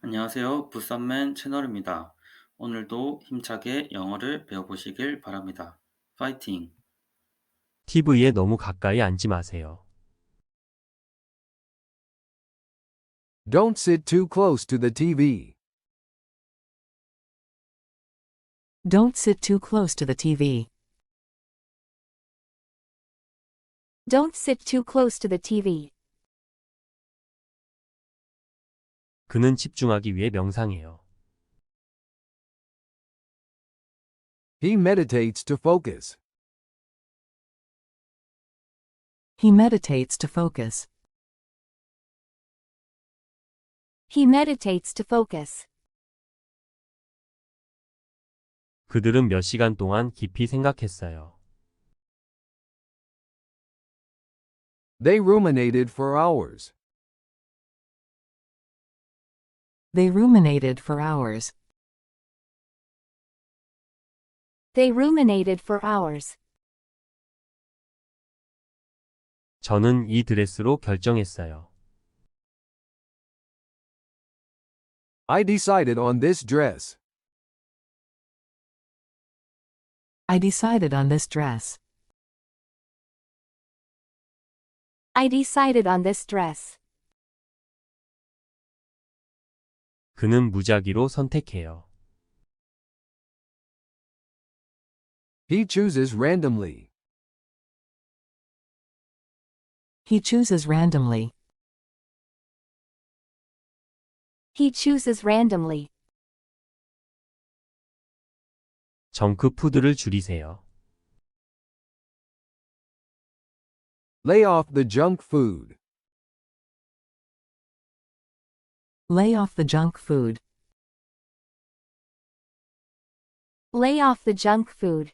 안녕하세요. 부산맨 채널입니다. 오늘도 힘차게 영어를 배워보시길 바랍니다. 파이팅! TV에 너무 가까이 앉지 마세요. Don't sit too close to the TV. Don't sit too close to the TV. Don't sit too close to the TV. 그는 집중하기 위해 명상해요. He meditates to focus. He meditates to focus. He meditates to focus. 그들은 몇 시간 동안 깊이 생각했어요. They ruminated for hours. They ruminated for hours. They ruminated for hours. 저는 이 드레스로 결정했어요. I decided on this dress. I decided on this dress. I decided on this dress. 그는 무작위로 선택해요. He chooses randomly. He chooses randomly. He chooses randomly. 정크푸드를 줄이세요. Lay off the junk food. Lay off the junk food. Lay off the junk food.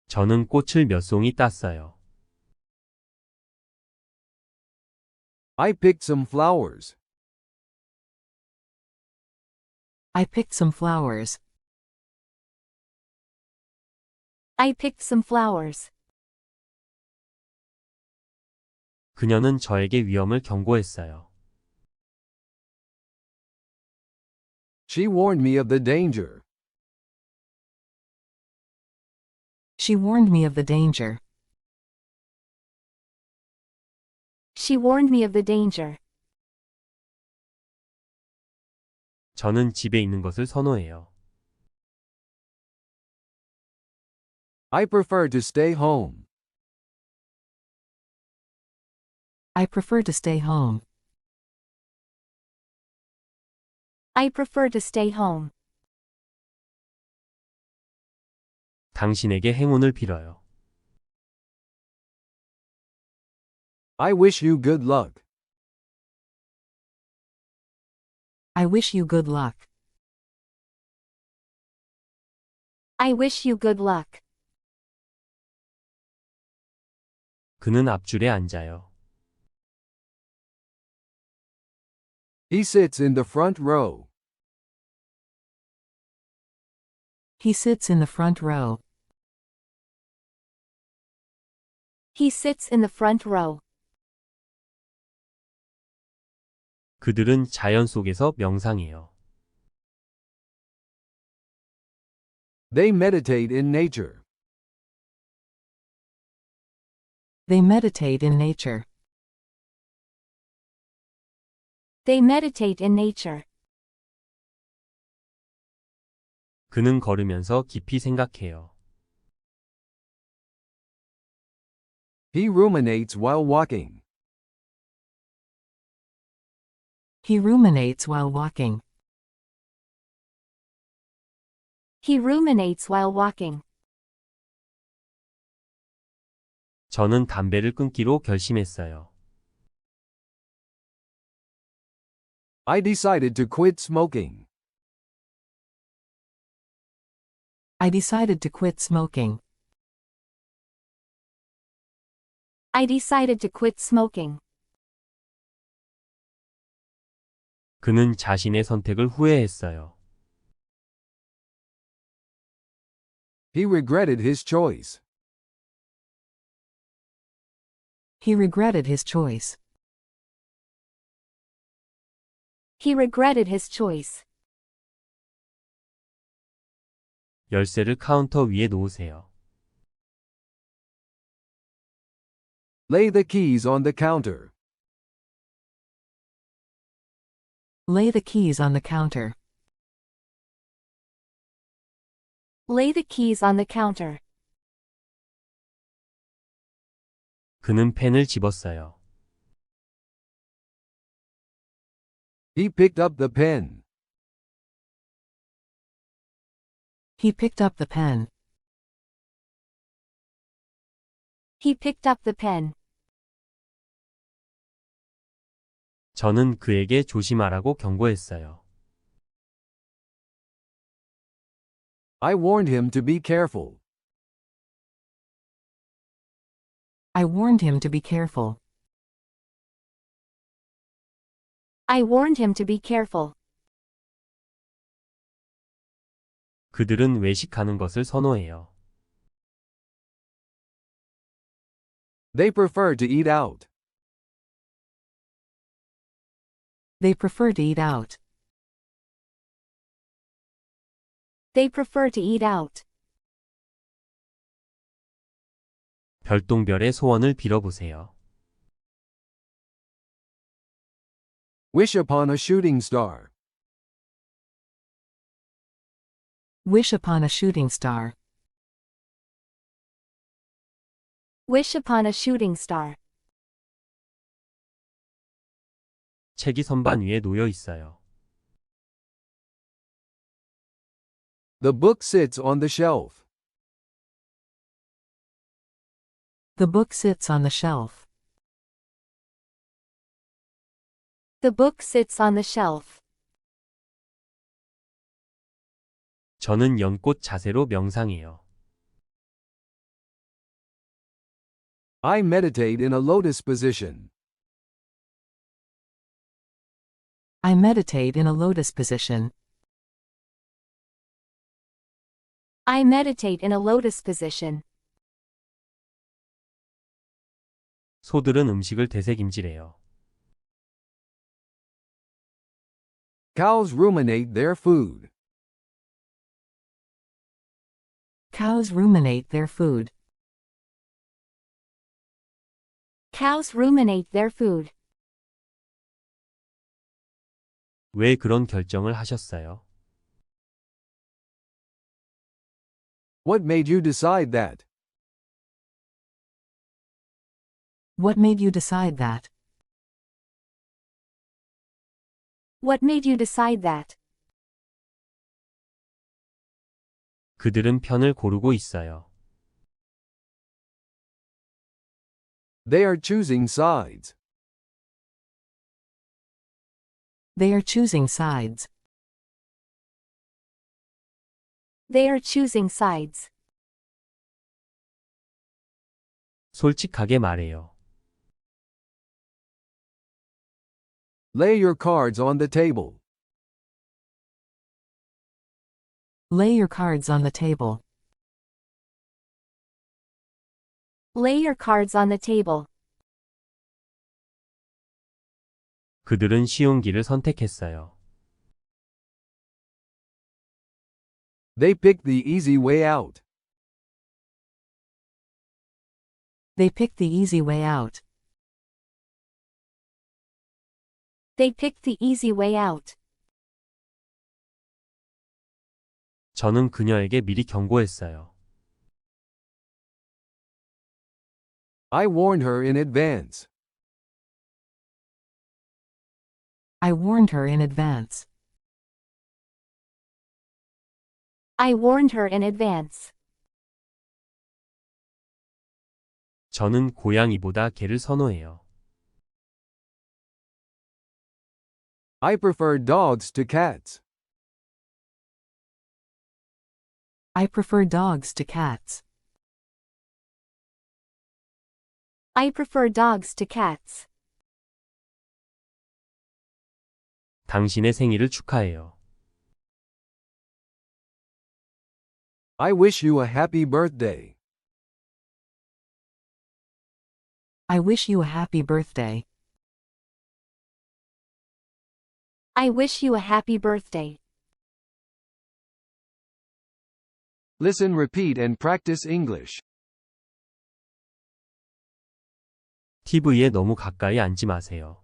저는 꽃을 몇 송이 땄어요. I picked some flowers. I picked some flowers. I picked some flowers. 그녀는 저에게 위험을 경고했어요. She warned me of the danger. She warned me of the danger. She warned me of the danger. 저는 집에 있는 것을 선호해요. I prefer to stay home. I prefer to stay home. I prefer to stay home. 당신에게 행운을 빌어요. I wish you good luck. I wish you good luck. I wish you good luck. 그는 앞줄에 앉아요. He sits in the front row. He sits in the front row. He sits in the front row. 그들은 자연 속에서 명상해요. They meditate in nature. They meditate in nature. They meditate in nature. 그는 걸으면서 깊이 생각해요. He ruminates while walking. He ruminates while walking. He ruminates while walking. 저는 담배를 끊기로 결심했어요. I decided to quit smoking. I decided to quit smoking. I decided to quit smoking. 그는 자신의 선택을 후회했어요. He regretted his choice. He regretted his choice. He regretted his choice. 열쇠를 카운터 위에 놓으세요. Lay the keys on the counter. Lay the keys on the counter. Lay the keys on the counter. 그는 펜을 집었어요. He picked up the pen. He picked up the pen. He picked up the pen. 저는 그에게 조심하라고 경고했어요. I warned him to be careful. I warned him to be careful. I warned him to be careful. 그들은 외식하는 것을 선호해요. They prefer to eat out. They prefer to eat out. They prefer to eat out. 별똥별의 소원을 빌어보세요. Wish upon a shooting star. Wish upon a shooting star. Wish upon a shooting star. 책이 선반 위에 놓여 있어요. The book sits on the shelf. The book sits on the shelf. The book sits on the shelf. 저는 연꽃 자세로 명상해요. I meditate in a lotus position. I meditate in a lotus position. I meditate in a lotus position. 소들은 음식을 되새김질해요. Cows ruminate their food. Cows ruminate their food. Cows ruminate their food. 왜 그런 결정을 하셨어요? What made you decide that? What made you decide that? What made you decide that? 그들은 편을 고르고 있어요. They are choosing sides. They are choosing sides. They are choosing sides. 솔직하게 말해요. Lay your cards on the table. Lay your cards on the table. Lay your cards on the table. 그들은 쉬운 길을 선택했어요. They picked the easy way out. They picked the easy way out. They picked the easy way out. 저는 그녀에게 미리 경고했어요. I warned her in advance. I warned her in advance. I warned her in advance. 저는 고양이보다 개를 선호해요. I prefer dogs to cats. I prefer dogs to cats. I prefer dogs to cats. 당신의 생일을 축하해요. I wish you a happy birthday. I wish you a happy birthday. I wish you a happy birthday. Listen, repeat, and practice English. TV에 너무 가까이 앉지 마세요.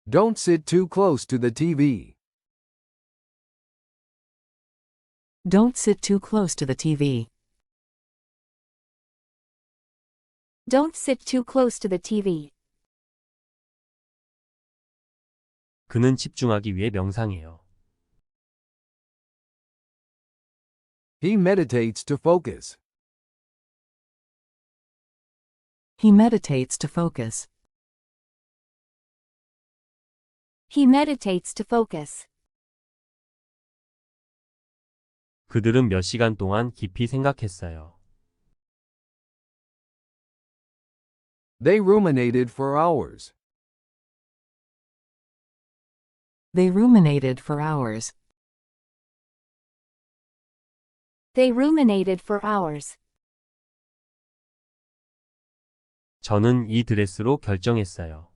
Don't sit too close to the TV. Don't sit too close to the TV. Don't sit too close to the TV. 그는 집중하기 위해 명상해요. He meditates to focus. He meditates to focus. He meditates to focus. 그들은 몇 시간 동안 깊이 생각했어요. They ruminated for hours. They ruminated for hours. They ruminated for hours. 저는 이 드레스로 결정했어요.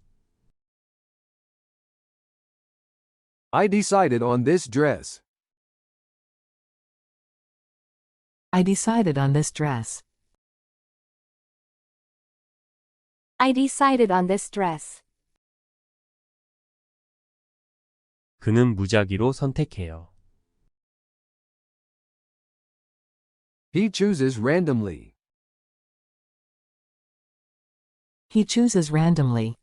I decided on this dress. I decided on this dress. I decided on this dress. 그는 무작위로 선택해요. He chooses randomly. He chooses randomly.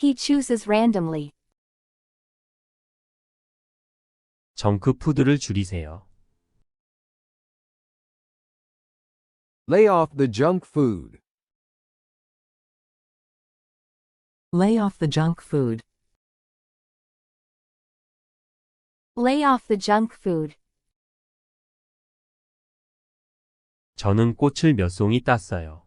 He chooses randomly. 정크푸드를 줄이세요. Lay off the junk food. Lay off the junk food. Lay off the junk food. 저는 꽃을 몇 송이 땄어요.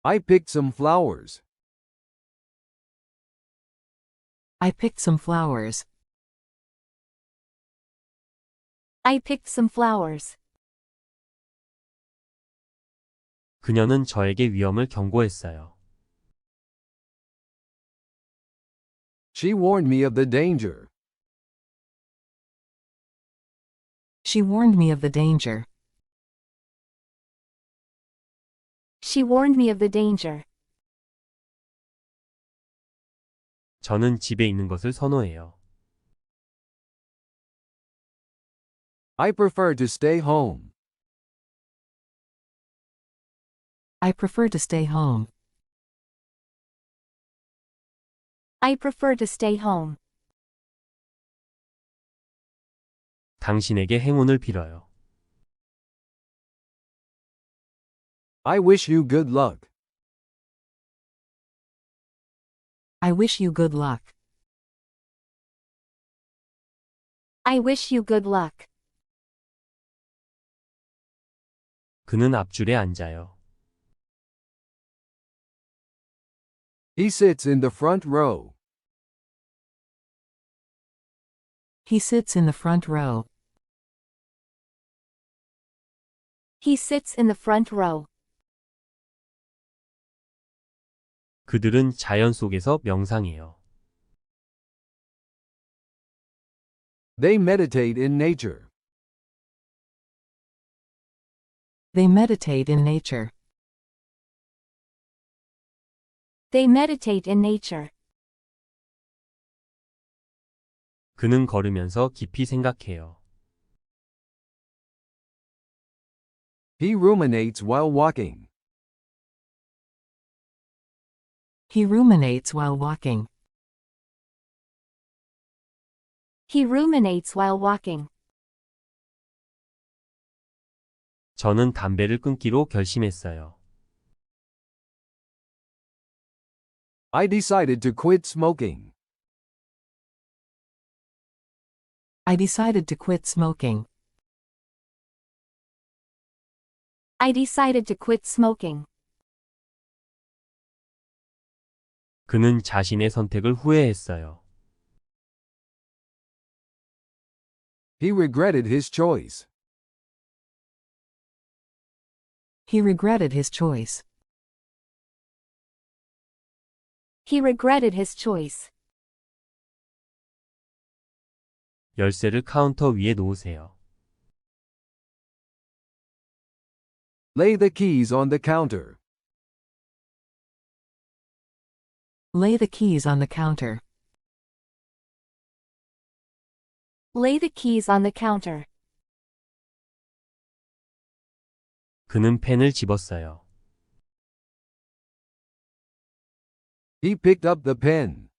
I picked some flowers. I picked some flowers. I picked some flowers. 그녀는 저에게 위험을 경고했어요. She warned me of the danger. She warned me of the danger. She warned me of the danger. 저는 집에 있는 것을 선호해요. I prefer to stay home. I prefer to stay home. I prefer to stay home. 당신에게 행운을 빌어요. I wish you good luck. I wish you good luck. I wish you good luck. 그는 앞줄에 앉아요. He sits in the front row. He sits in the front row. He sits in the front row. 그들은 자연 속에서 명상해요. They meditate in nature. They meditate in nature. They meditate in nature. 그는 걸으면서 깊이 생각해요. He ruminates while walking. He ruminates while walking. He ruminates while walking. 저는 담배를 끊기로 결심했어요. I decided to quit smoking. I decided to quit smoking. I decided to quit smoking. 그는 자신의 선택을 후회했어요. He regretted his choice. He regretted his choice. He regretted his choice. 열쇠를 카운터 위에 놓으세요. Lay the keys on the counter. Lay the keys on the counter. Lay the keys on the counter. 그는 펜을 집었어요. He picked up the pen.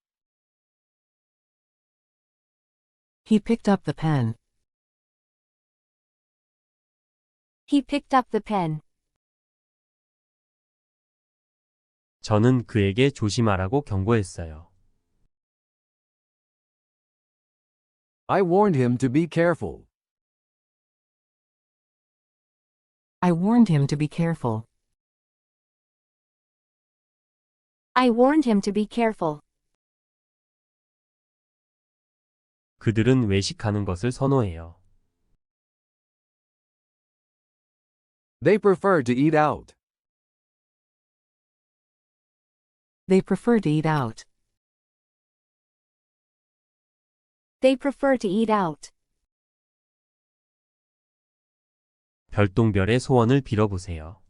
He picked up the pen. He picked up the pen. 저는 그에게 조심하라고 경고했어요. I warned him to be careful. I warned him to be careful. I warned him to be careful. 그들은 외식하는 것을 선호해요. They prefer to eat out. They prefer to eat out. They prefer to eat out. 별똥별의 소원을 빌어보세요.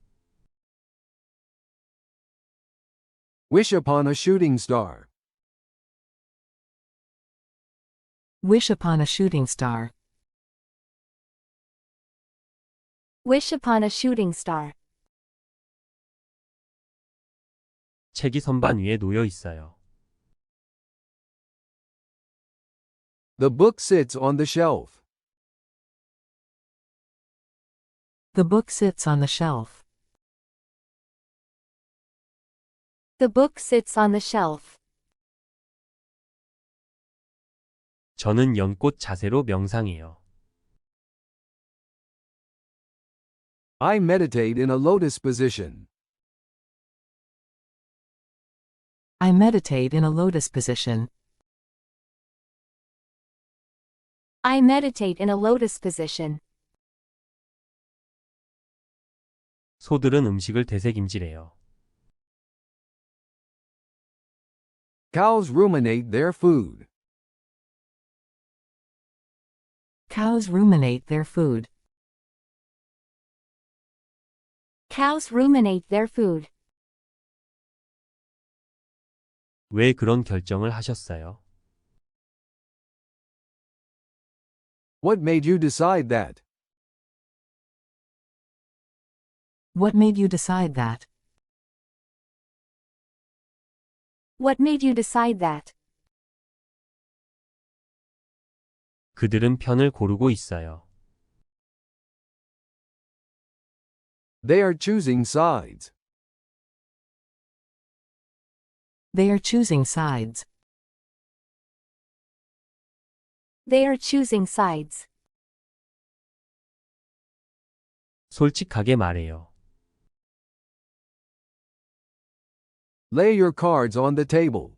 Wish upon a shooting star. Wish upon a shooting star. Wish upon a shooting star. 책이 선반 위에 놓여 있어요. The book sits on the shelf. The book sits on the shelf. The book sits on the shelf. 저는 연꽃 자세로 명상해요. I meditate in a lotus position. I meditate in a lotus position. I meditate in a lotus position. 소들은 음식을 되새김질해요. Cows ruminate their food. Cows ruminate their food. Cows ruminate their food. 왜 그런 결정을 하셨어요? What made you decide that? What made you decide that? What made you decide that? 그들은 편을 고르고 있어요. They are choosing sides. They are choosing sides. They are choosing sides. 솔직하게 말해요. Lay your cards on the table.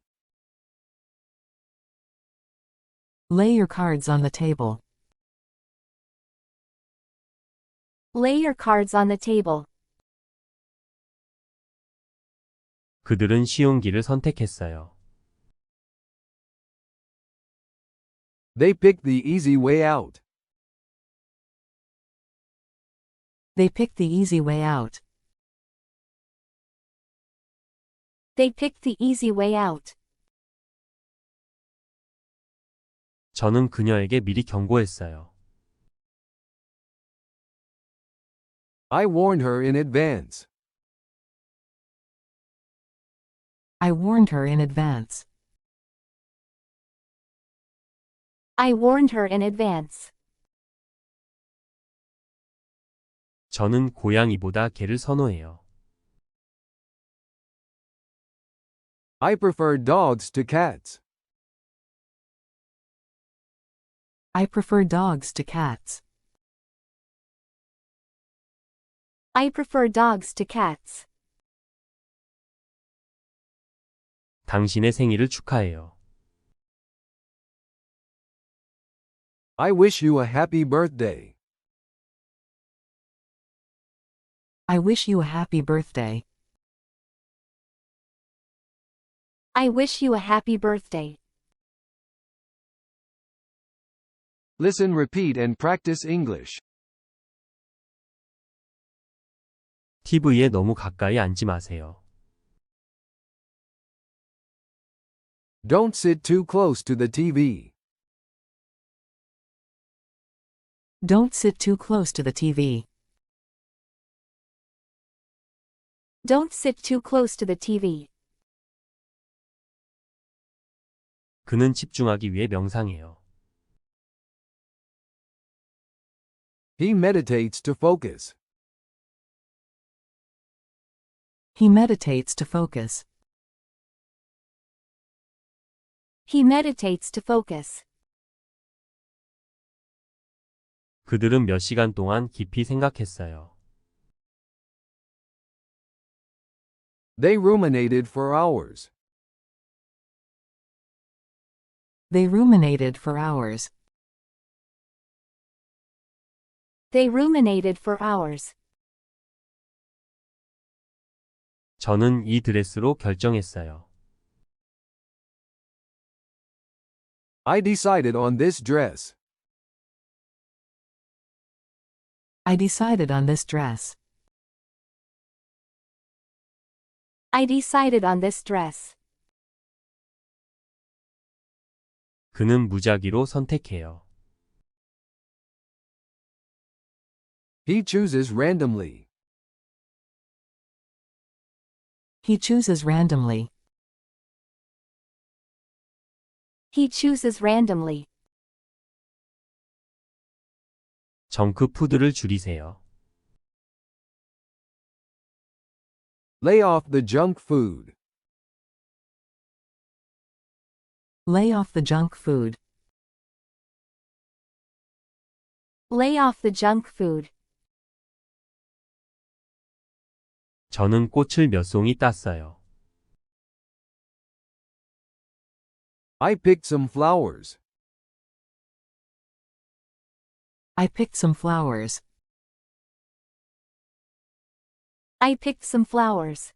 Lay your cards on the table. Lay your cards on the table. 그들은 쉬운 길을 선택했어요. They picked the easy way out. They picked the easy way out. They picked the easy way out. 저는 그녀에게 미리 경고했어요. I warned her in advance. I warned her in advance. I warned her in advance. 저는 고양이보다 개를 선호해요. I prefer dogs to cats. I prefer dogs to cats. I prefer dogs to cats. 당신의 생일을 축하해요. I wish you a happy birthday. I wish you a happy birthday. I wish you a happy birthday. Listen, repeat, and practice English. TV에 너무 가까이 앉지 마세요. Don't sit too close to the TV. Don't sit too close to the TV. Don't sit too close to the TV. 그는 집중하기 위해 명상해요. He meditates to focus. He meditates to focus. He meditates to focus. 그들은 몇 시간 동안 깊이 생각했어요. They ruminated for hours. They ruminated for hours. They ruminated for hours. 저는 이 드레스로 결정했어요. I decided on this dress. I decided on this dress. I decided on this dress. 그는 무작위로 선택해요. He chooses randomly. He chooses randomly. He chooses randomly. 정크푸드를 줄이세요. Lay off the junk food. Lay off the junk food. Lay off the junk food. 저는 꽃을 몇 송이 땄어요. I picked some flowers. I picked some flowers. I picked some flowers.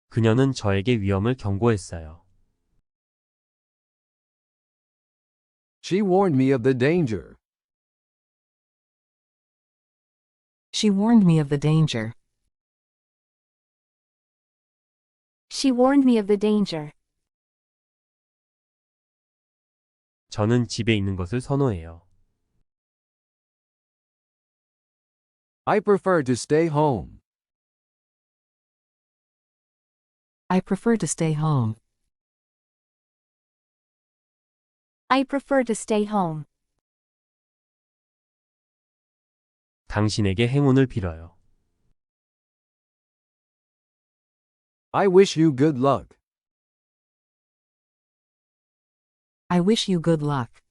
그녀는 저에게 위험을 경고했어요. She warned me of the danger. She warned me of the danger. She warned me of the danger. 저는 집에 있는 것을 선호해요. I prefer to stay home. I prefer to stay home. I prefer to stay home. 당신에게 행운을 빌어요. I wish you good luck. I wish you good luck.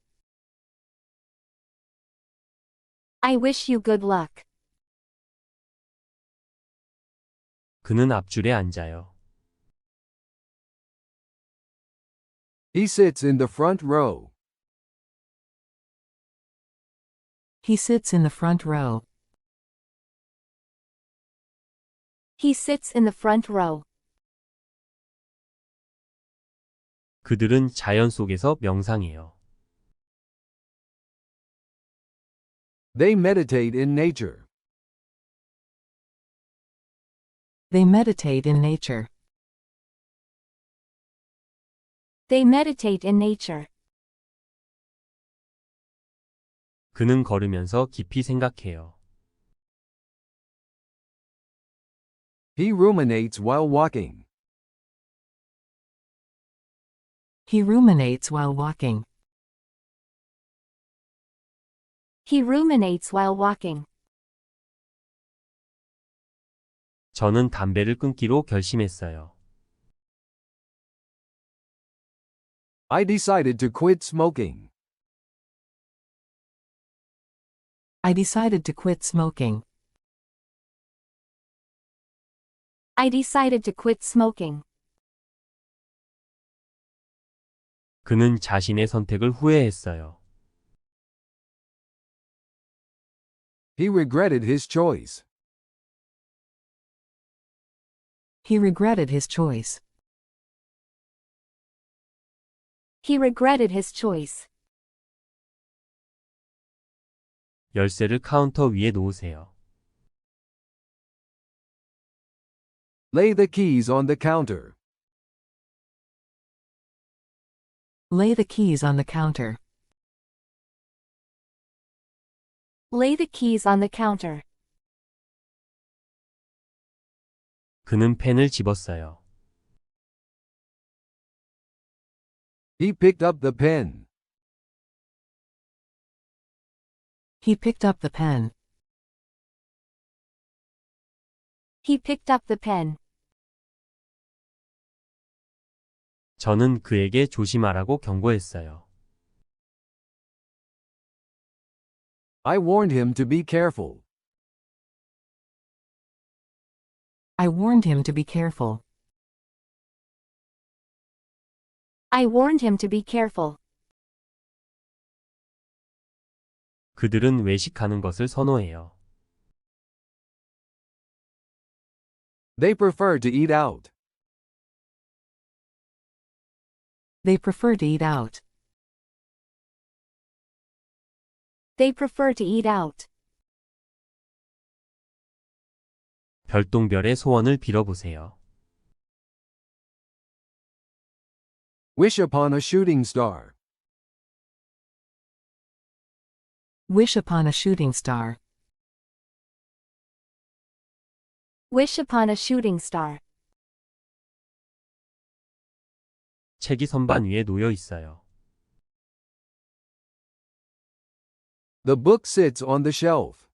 I wish you good luck. 그는 앞줄에 앉아요. He sits in the front row. He sits in the front row. He sits in the front row. 그들은 자연 속에서 명상해요. They meditate in nature. They meditate in nature. They meditate in nature. 그는 걸으면서 깊이 생각해요. He ruminates while walking. He ruminates while walking. He ruminates while walking. 저는 담배를 끊기로 결심했어요. I decided to quit smoking. I decided to quit smoking. I decided to quit smoking. 그는 자신의 선택을 후회했어요. He regretted his choice. He regretted his choice. He regretted his choice. 열쇠를 카운터 위에 놓으세요. Lay the keys on the counter. Lay the keys on the counter. Lay the keys on the counter. 그는 펜을 집었어요. He picked up the pen. He picked up the pen. He picked up the pen. 저는 그에게 조심하라고 경고했어요. I warned him to be careful. I warned him to be careful. I warned him to be careful. 그들은 외식하는 것을 선호해요. They prefer to eat out. They prefer to eat out. They prefer to eat out. 별똥별의 소원을 빌어보세요. Wish upon a shooting star. Wish upon a shooting star. Wish upon a shooting star. 책이 선반 위에 놓여 있어요. The book sits on the shelf.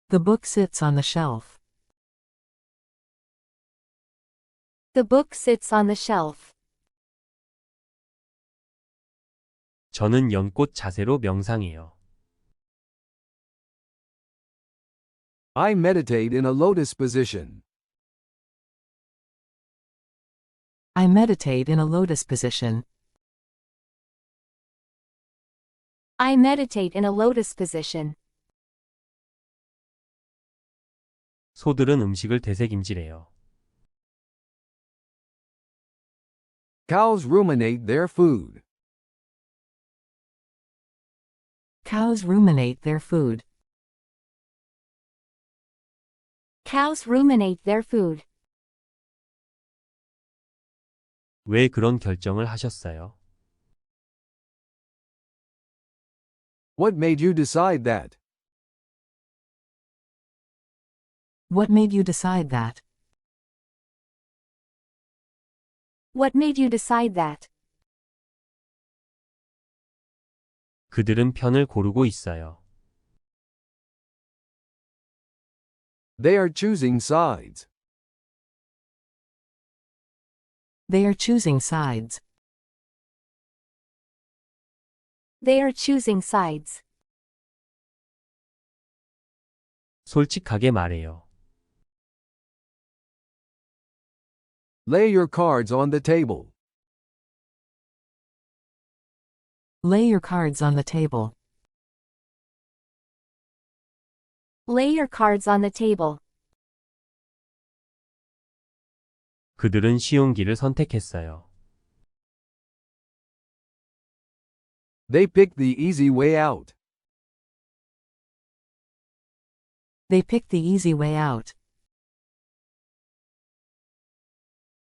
The book sits on the shelf. The book sits on the shelf. 저는 연꽃 자세로 명상해요. I meditate in a lotus position. I meditate in a lotus position. I meditate in a lotus position. 소들은 음식을 되새김질해요. Cows ruminate their food. Cows ruminate their food. Cows ruminate their food. 왜 그런 결정을 하셨어요? What made you decide that? What made you decide that? What made you decide that? 그들은 편을 고르고 있어요. They are choosing sides. They are choosing sides. They are choosing sides. 솔직하게 말해요. Lay your cards on the table. Lay your cards on the table. Lay your cards on the table. 그들은 쉬운 길을 선택했어요. They picked the easy way out. They picked the easy way out.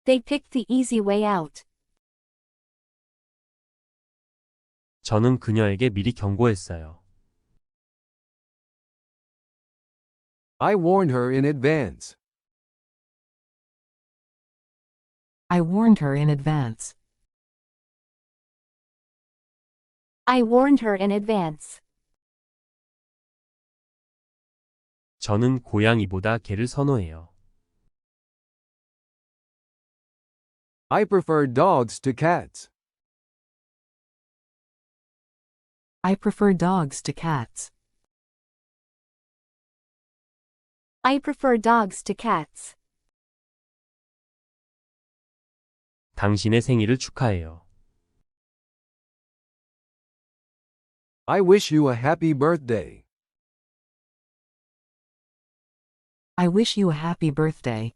They picked the easy way out. 저는 그녀에게 미리 경고했어요. I warned her in advance. I warned her in advance. I warned her in advance. 저는 고양이보다 개를 선호해요. I prefer dogs to cats. I prefer dogs to cats. I prefer dogs to cats. 당신의 생일을 축하해요. I wish you a happy birthday. I wish you a happy birthday.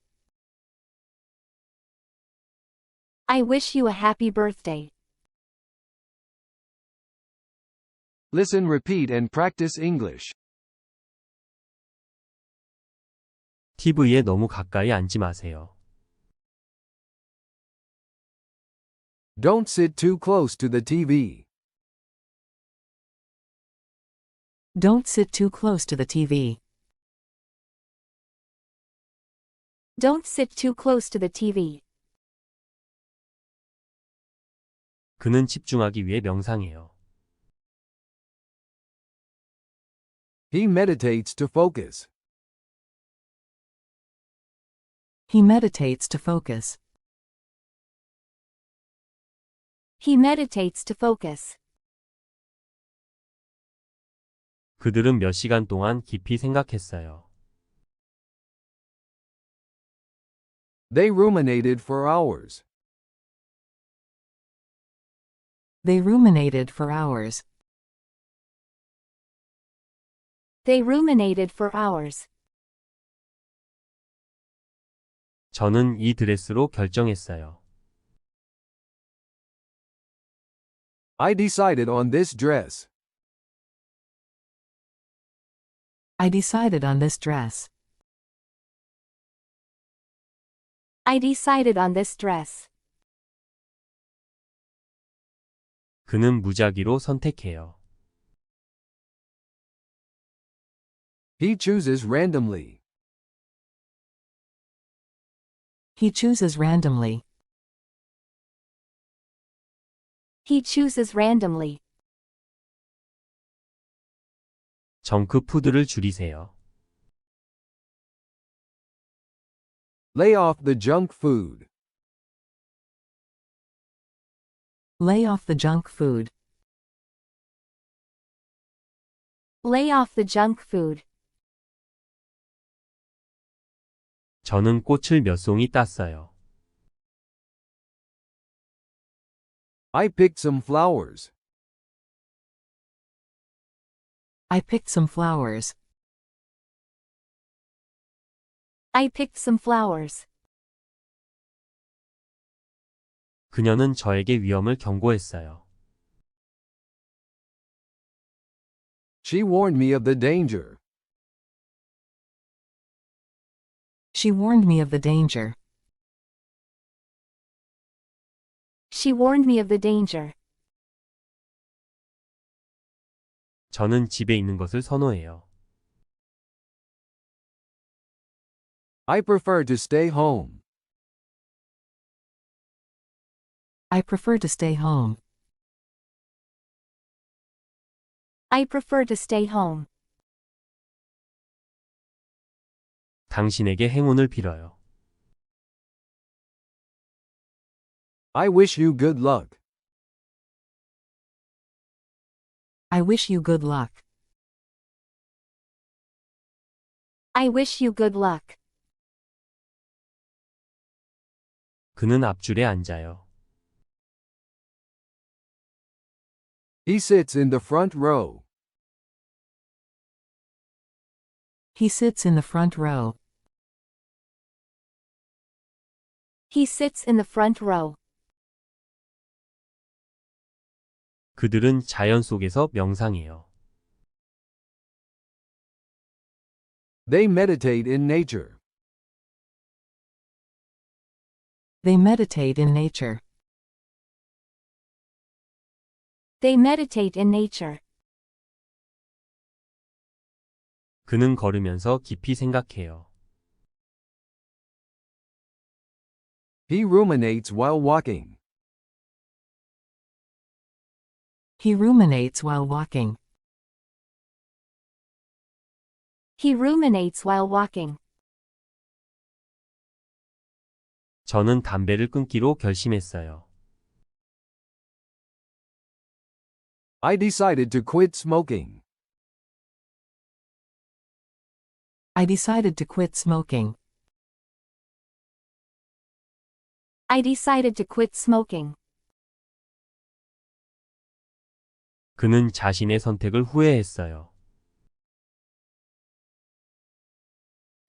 I wish you a happy birthday. Listen, repeat, and practice English. TV에 너무 가까이 앉지 마세요. Don't sit too close to the TV. Don't sit too close to the TV. Don't sit too close to the TV. 그는 집중하기 위해 명상해요. He meditates to focus. He meditates to focus. He meditates to focus. 그들은 몇 시간 동안 깊이 생각했어요. They ruminated for hours. They ruminated for hours. They ruminated for hours. 저는 이 드레스로 결정했어요. I decided on this dress. I decided on this dress. I decided on this dress. 그는 무작위로 선택해요. He chooses randomly. He chooses randomly. He chooses randomly. 정크푸드를 줄이세요. Lay off the junk food. Lay off the junk food. Lay off the junk food. 저는 꽃을 몇 송이 땄어요. I picked some flowers. I picked some flowers. I picked some flowers. 그녀는 저에게 위험을 경고했어요. She warned me of the danger. She warned me of the danger. She warned me of the danger. 저는 집에 있는 것을 선호해요. I prefer to stay home. I prefer to stay home. I prefer to stay home. 당신에게 행운을 빌어요. I wish you good luck. I wish you good luck. I wish you good luck. 그는 앞줄에 앉아요. He sits in the front row. He sits in the front row. He sits in the front row. 그들은 자연 속에서 명상해요. They meditate in nature. They meditate in nature. They meditate in nature. 그는 걸으면서 깊이 생각해요. He ruminates while walking. He ruminates while walking. He ruminates while walking. 저는 담배를 끊기로 결심했어요. I decided to quit smoking. I decided to quit smoking. I decided to quit smoking. 그는 자신의 선택을 후회했어요.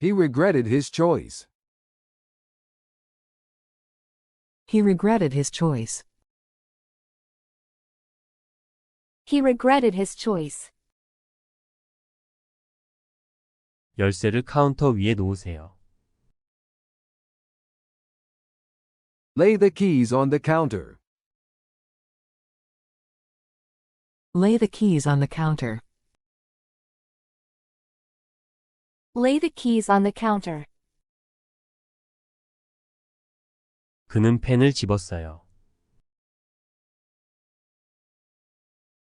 He regretted his choice. He regretted his choice. He regretted his choice. 열쇠를 카운터 위에 놓으세요. Lay the keys on the counter. Lay the keys on the counter. Lay the keys on the counter. 그는 펜을 집었어요.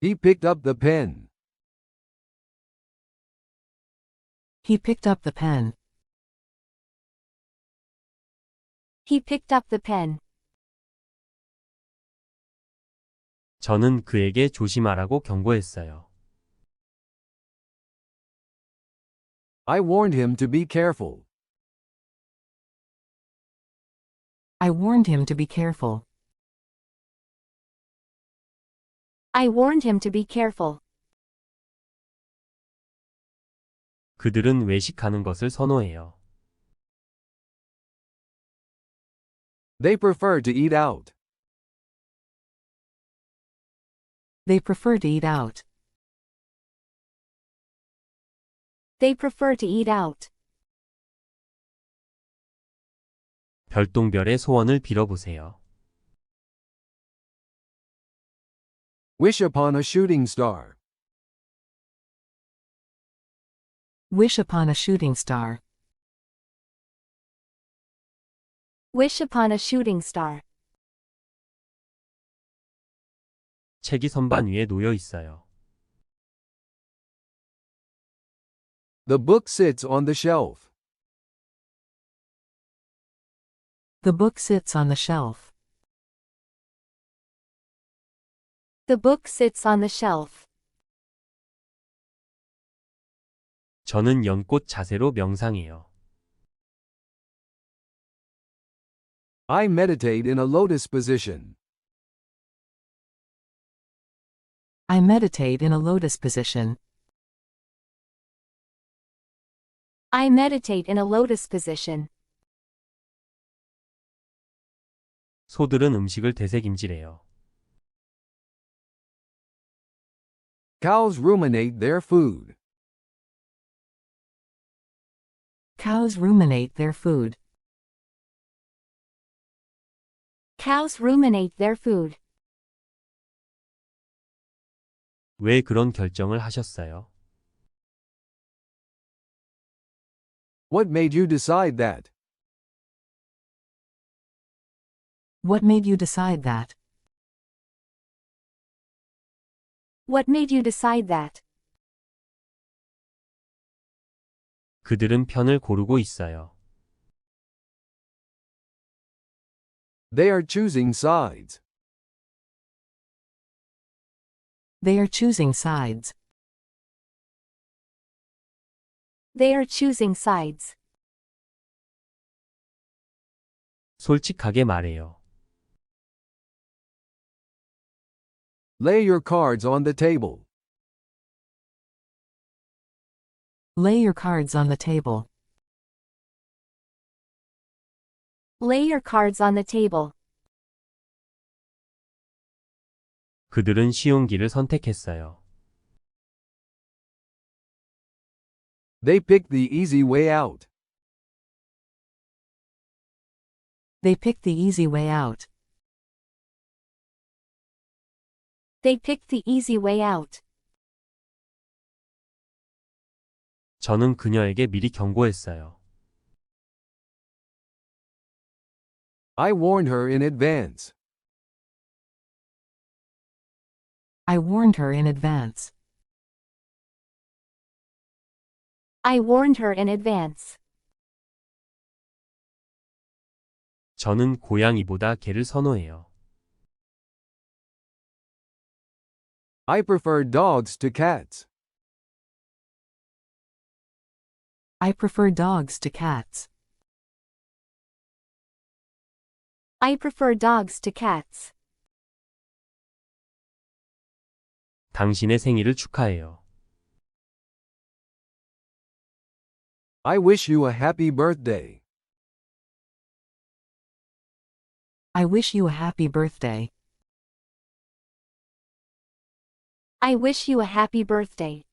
He picked up the pen. He picked up the pen. He picked up the pen. 저는 그에게 조심하라고 경고했어요. I warned him to be careful. I warned him to be careful. I warned him to be careful. 그들은 외식하는 것을 선호해요. They prefer to eat out. They prefer to eat out. They prefer to eat out. 별똥별의 소원을 빌어보세요. Wish upon a shooting star. Wish upon a shooting star. Wish upon a shooting star. 책이 선반 위에 놓여 있어요. The book sits on the shelf. The book sits on the shelf. The book sits on the shelf. 저는 연꽃 자세로 명상해요. I meditate in a lotus position. I meditate in a lotus position. I meditate in a lotus position. 소들은 음식을 되새김질해요. Cows ruminate their food. Cows ruminate their food. Cows ruminate their food. 왜 그런 결정을 하셨어요? What made you decide that? What made you decide that? What made you decide that? 그들은 편을 고르고 있어요. They are choosing sides. They are choosing sides. They are choosing sides. 솔직하게 말해요. Lay your cards on the table. Lay your cards on the table. Lay your cards on the table. 그들은 쉬운 길을 선택했어요. They picked the easy way out. They picked the easy way out. They picked the easy way out. 저는 그녀에게 미리 경고했어요. I warned her in advance. I warned her in advance. I warned her in advance. 저는 고양이보다 개를 선호해요. I prefer dogs to cats. I prefer dogs to cats. I prefer dogs to cats. 당신의 생일을 축하해요. I wish you a happy birthday. I wish you a happy birthday. I wish you a happy birthday.